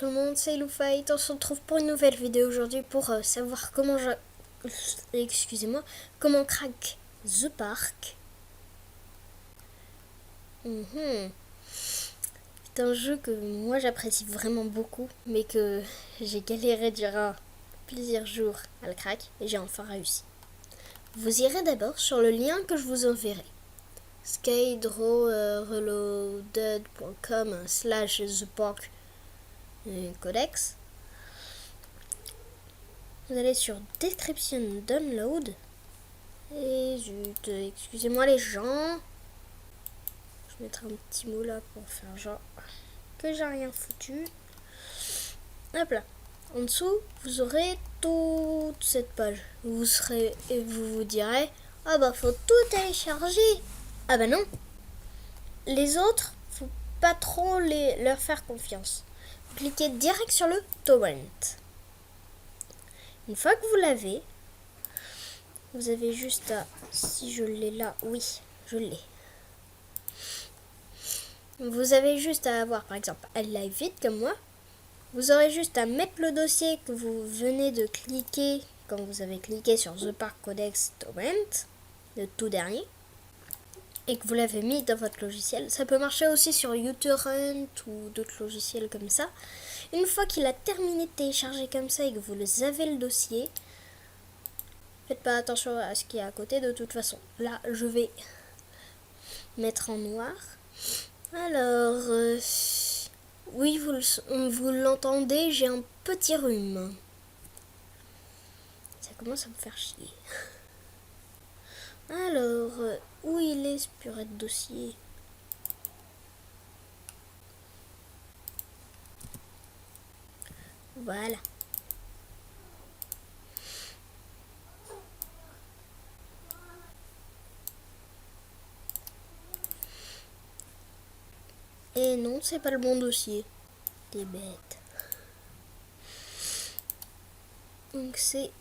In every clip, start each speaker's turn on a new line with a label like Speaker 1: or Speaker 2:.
Speaker 1: tout le monde, c'est Loufight. On se retrouve pour une nouvelle vidéo aujourd'hui pour savoir comment comment crack The Park. C'est un jeu que moi j'apprécie vraiment beaucoup, mais que j'ai galéré durant plusieurs jours à le crack et j'ai enfin réussi. Vous irez d'abord sur le lien que je vous enverrai. skydraw.reloaded.com/thepark codex. Vous allez sur description download et zut, excusez-moi les gens, je mettrai un petit mot là pour faire genre que j'ai rien foutu. Hop là, en dessous vous aurez toute cette page. Vous vous direz ah bah faut tout télécharger. Ah bah non, les autres faut pas trop leur faire confiance. Vous cliquez direct sur le torrent. Une fois que vous l'avez, vous avez juste à, si je l'ai là, oui, je l'ai. Vous avez juste à avoir, par exemple, Live Vite comme moi. Vous aurez juste à mettre le dossier que vous venez de cliquer quand vous avez cliqué sur The Park Codex Torrent, le tout dernier, et que vous l'avez mis dans votre logiciel. Ça peut marcher aussi sur uTorrent ou d'autres logiciels comme ça. Une fois qu'il a terminé de télécharger comme ça et que vous avez le dossier, faites pas attention à ce qu'il y a à côté de toute façon. Là, je vais mettre en noir. Alors, oui, vous l'entendez, j'ai un petit rhume. Ça commence à me faire chier. Alors, où il est ce purée de dossier ? Voilà. Et non, c'est pas le bon dossier. T'es bête. Donc c'est...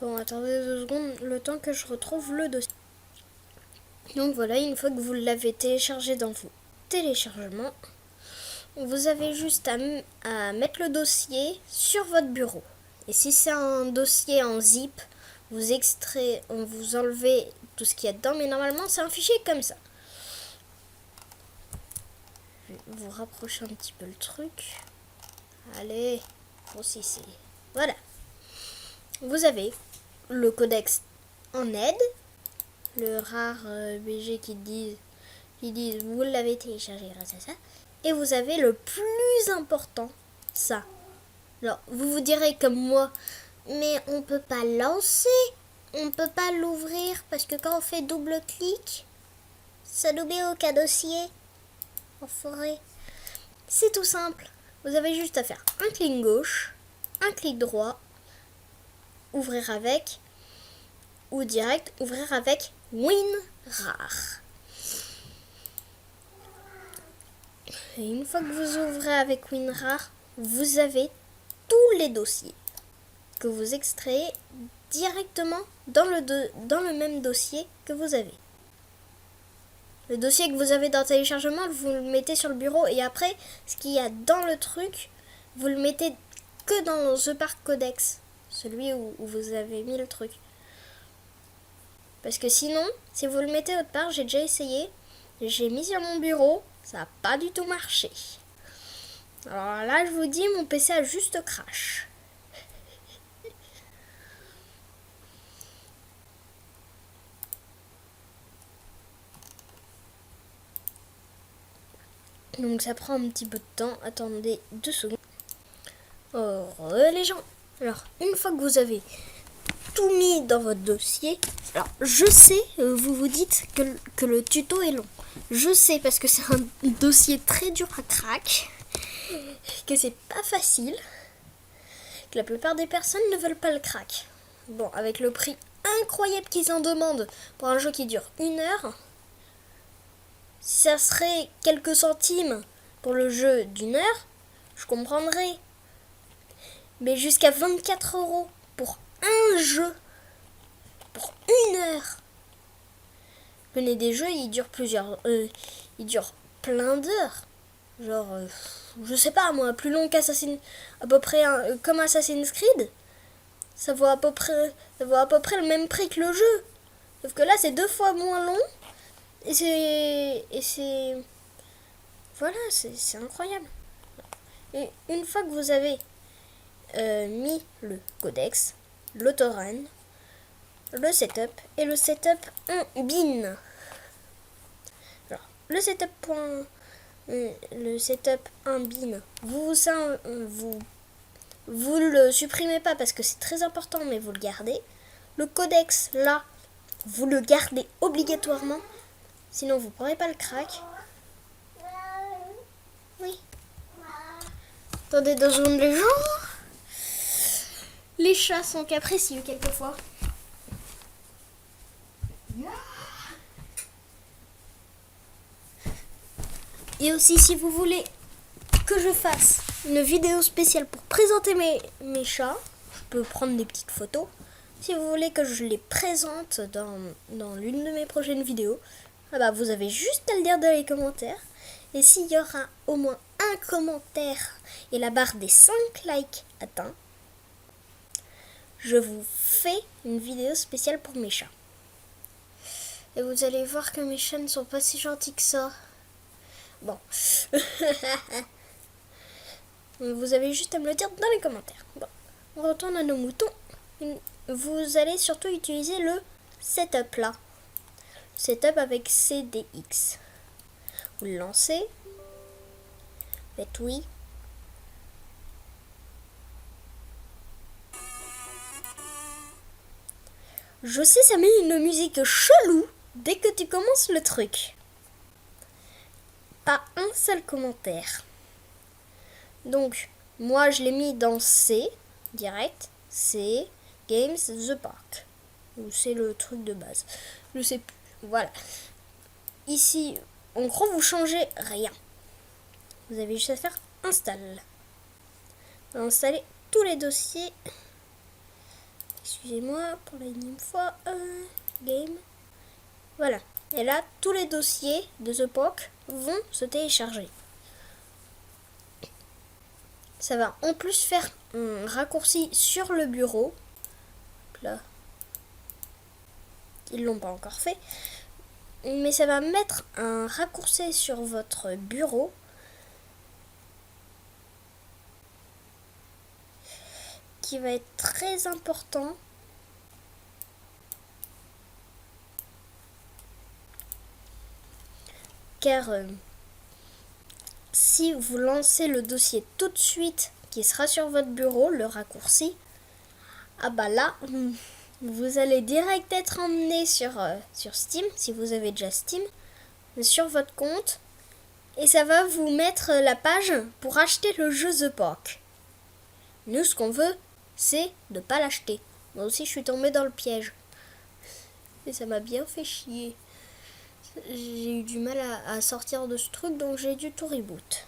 Speaker 1: Bon, attendez 2 secondes, le temps que je retrouve le dossier. Donc voilà, une fois que vous l'avez téléchargé dans vos téléchargements, vous avez juste à mettre le dossier sur votre bureau. Et si c'est un dossier en zip, vous enlevez tout ce qu'il y a dedans, mais normalement c'est un fichier comme ça. Je vais vous rapprocher un petit peu le truc. Allez, grossissez. Voilà. Vous avez le codex en aide, le rare BG qui dit vous l'avez téléchargé grâce à ça. Et vous avez le plus important, ça. Alors, vous vous direz comme moi, mais on peut pas lancer, on peut pas l'ouvrir parce que quand on fait double clic, ça nous met aucun dossier en forêt. C'est tout simple. Vous avez juste à faire un clic gauche, un clic droit, ouvrir avec, ou direct ouvrir avec WinRAR. Et une fois que vous ouvrez avec WinRAR, vous avez tous les dossiers que vous extrayez directement dans le même dossier que vous avez. Le dossier que vous avez dans le téléchargement, vous le mettez sur le bureau et après, ce qu'il y a dans le truc, vous le mettez que dans The Park Codex, celui où vous avez mis le truc. Parce que sinon, si vous le mettez autre part, j'ai déjà essayé, j'ai mis sur mon bureau, ça n'a pas du tout marché. Alors là, je vous dis, mon PC a juste crash. Donc ça prend un petit peu de temps. Attendez 2 secondes. Les gens. Alors, une fois que vous avez tout mis dans votre dossier, alors je sais, vous vous dites que le tuto est long. Je sais parce que c'est un dossier très dur à crack, que c'est pas facile, que la plupart des personnes ne veulent pas le crack. Bon, avec le prix incroyable qu'ils en demandent pour un jeu qui dure 1 heure, si ça serait quelques centimes pour le jeu d'1 heure, je comprendrais. mais jusqu'à 24 € pour un jeu, pour 1 heure. Mais des jeux, ils durent ils durent plein d'heures. Genre, je sais pas moi, plus long à peu près comme Assassin's Creed. Ça vaut à peu près le même prix que le jeu. Sauf que là, c'est 2 fois moins long. Voilà, c'est incroyable. Et une fois que vous avez mis le codex, l'autorun, le setup et le setup en bin. Alors, le setup en bin, vous le supprimez pas parce que c'est très important, mais vous le gardez. Le codex, là, vous le gardez obligatoirement, sinon vous ne pourrez pas le crack. Oui. Attendez 2 secondes les gens. Les chats sont capricieux quelquefois. Et aussi, si vous voulez que je fasse une vidéo spéciale pour présenter mes chats, je peux prendre des petites photos. Si vous voulez que je les présente dans l'une de mes prochaines vidéos, ah bah vous avez juste à le dire dans les commentaires. Et s'il y aura au moins un commentaire et la barre des 5 likes atteint, je vous fais une vidéo spéciale pour mes chats. Et vous allez voir que mes chats ne sont pas si gentils que ça. Bon. Vous avez juste à me le dire dans les commentaires. Bon. On retourne à nos moutons. Vous allez surtout utiliser le setup là. Setup avec CDX. Vous le lancez. Faites oui. Je sais, ça met une musique chelou dès que tu commences le truc. Pas un seul commentaire. Donc, moi je l'ai mis dans C, direct. C, Games the Park. Ou c'est le truc de base. Je sais plus. Voilà. Ici, en gros, vous changez rien. Vous avez juste à faire install. Installer tous les dossiers. Excusez-moi pour la énième fois. Game. Voilà. Et là, tous les dossiers de The Park vont se télécharger. Ça va en plus faire un raccourci sur le bureau. Là. Ils l'ont pas encore fait. Mais ça va mettre un raccourci sur votre bureau. Qui va être très important. Car si vous lancez le dossier tout de suite qui sera sur votre bureau, le raccourci, ah bah là, vous allez direct être emmené sur Steam, si vous avez déjà Steam, sur votre compte, et ça va vous mettre la page pour acheter le jeu The Park. Nous, ce qu'on veut, c'est de pas l'acheter. Moi aussi, je suis tombée dans le piège. Et ça m'a bien fait chier. J'ai eu du mal à sortir de ce truc, donc j'ai dû tout reboot.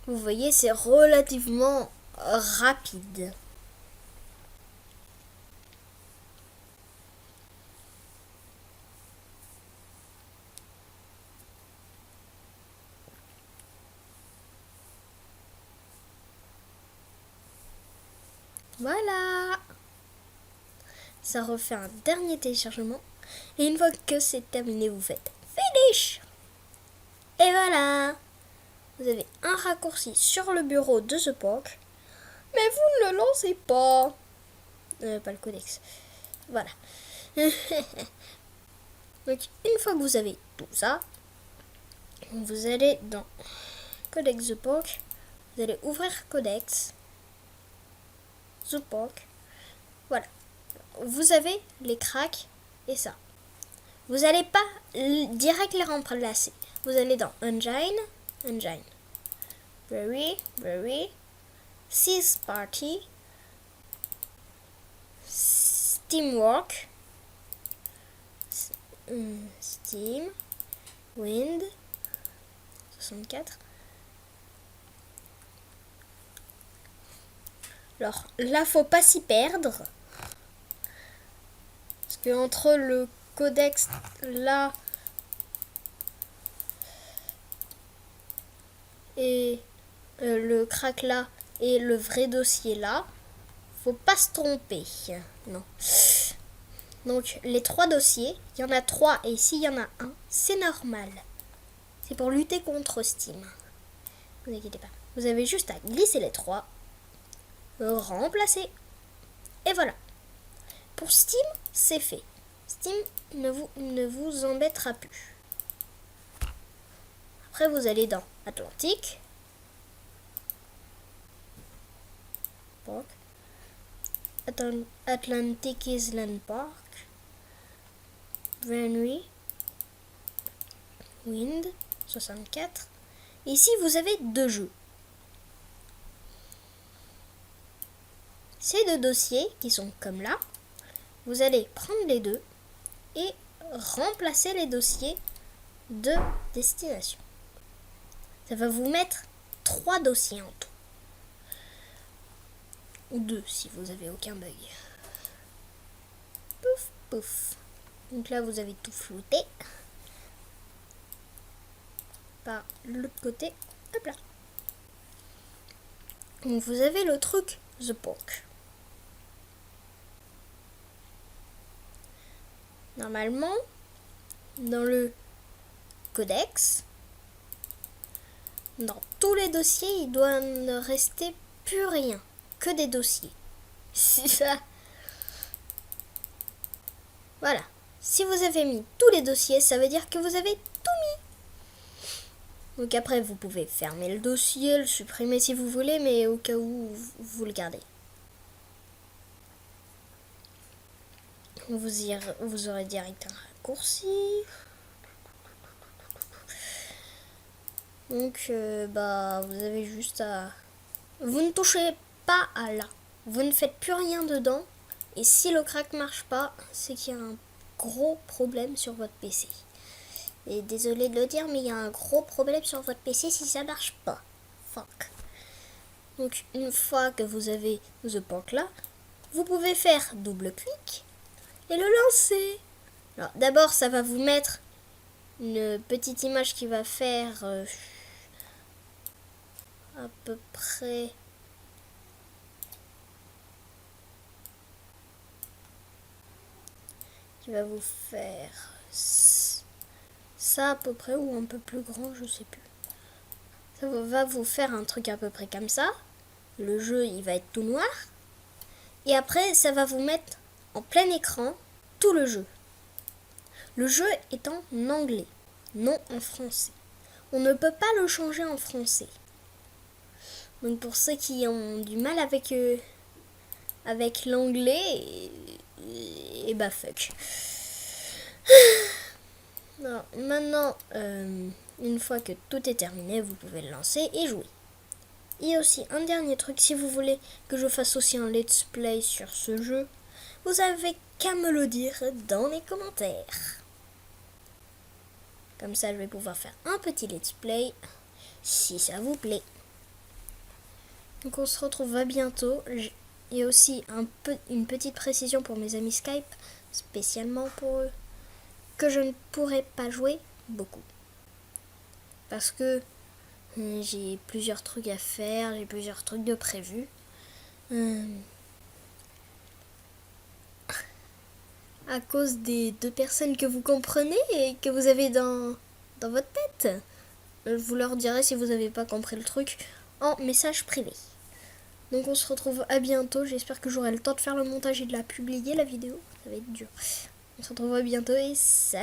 Speaker 1: Vous voyez, c'est relativement rapide. Voilà. Ça refait un dernier téléchargement. Et une fois que c'est terminé, vous faites Finish. Et voilà. Vous avez un raccourci sur le bureau de The Park. Mais vous ne le lancez pas. Pas le codex. Voilà. Donc, une fois que vous avez tout ça, vous allez dans Codex The Park. Vous allez ouvrir Codex The Park. Voilà. Vous avez les cracks et ça. Vous n'allez pas direct les remplacer. Vous allez dans Engine, Very, Sys Party, Steamwork, Steam, Wind, 64. Alors là, faut pas s'y perdre. Parce que entre le codex là et le crack là et le vrai dossier là, faut pas se tromper. Non. Donc les 3 dossiers, il y en a 3 et s'il y en a un, c'est normal. C'est pour lutter contre Steam. Ne vous inquiétez pas. Vous avez juste à glisser les 3, remplacer. Et voilà. Pour Steam, c'est fait. Steam ne vous embêtera plus. Après, vous allez dans Atlantic. Park. Atlantic Island Park. Venry. Wind. 64. Ici, vous avez 2 jeux. Ces 2 dossiers qui sont comme là, vous allez prendre les 2 et remplacer les dossiers de destination. Ça va vous mettre 3 dossiers en tout. Ou 2 si vous avez aucun bug. Pouf, pouf. Donc là, vous avez tout flouté. Par l'autre côté, hop là. Donc vous avez le truc The Pork. Normalement, dans le codex, dans tous les dossiers, il doit ne rester plus rien, que des dossiers. C'est ça. Voilà. Si vous avez mis tous les dossiers, ça veut dire que vous avez tout mis. Donc après, vous pouvez fermer le dossier, le supprimer si vous voulez, mais au cas où, vous le gardez. Vous aurez direct un raccourci. Donc, vous avez juste à... Vous ne touchez pas à là. Vous ne faites plus rien dedans. Et si le crack marche pas, c'est qu'il y a un gros problème sur votre PC. Et désolé de le dire, mais il y a un gros problème sur votre PC si ça marche pas. Fuck. Donc, une fois que vous avez The Pork là, vous pouvez faire double-clic et le lancer. Alors, d'abord, ça va vous mettre une petite image qui va faire à peu près... qui va vous faire ça à peu près, ou un peu plus grand, je sais plus. Ça va vous faire un truc à peu près comme ça. Le jeu, il va être tout noir. Et après, ça va vous mettre en plein écran tout le jeu. Le jeu est en anglais, non en français. On ne peut pas le changer en français. Donc pour ceux qui ont du mal avec l'anglais, et bah fuck. Alors, maintenant, une fois que tout est terminé, vous pouvez le lancer et jouer. Et aussi, un dernier truc, si vous voulez que je fasse aussi un let's play sur ce jeu, vous avez qu'à me le dire dans les commentaires. Comme ça, je vais pouvoir faire un petit let's play, si ça vous plaît. Donc on se retrouve à bientôt. Et aussi une petite précision pour mes amis Skype, spécialement pour eux, que je ne pourrai pas jouer beaucoup. Parce que j'ai plusieurs trucs à faire, j'ai plusieurs trucs de prévus. À cause des 2 personnes que vous comprenez et que vous avez dans votre tête. Je vous leur dirai si vous n'avez pas compris le truc en message privé. Donc on se retrouve à bientôt. J'espère que j'aurai le temps de faire le montage et de la publier la vidéo. Ça va être dur. On se retrouve à bientôt et salut.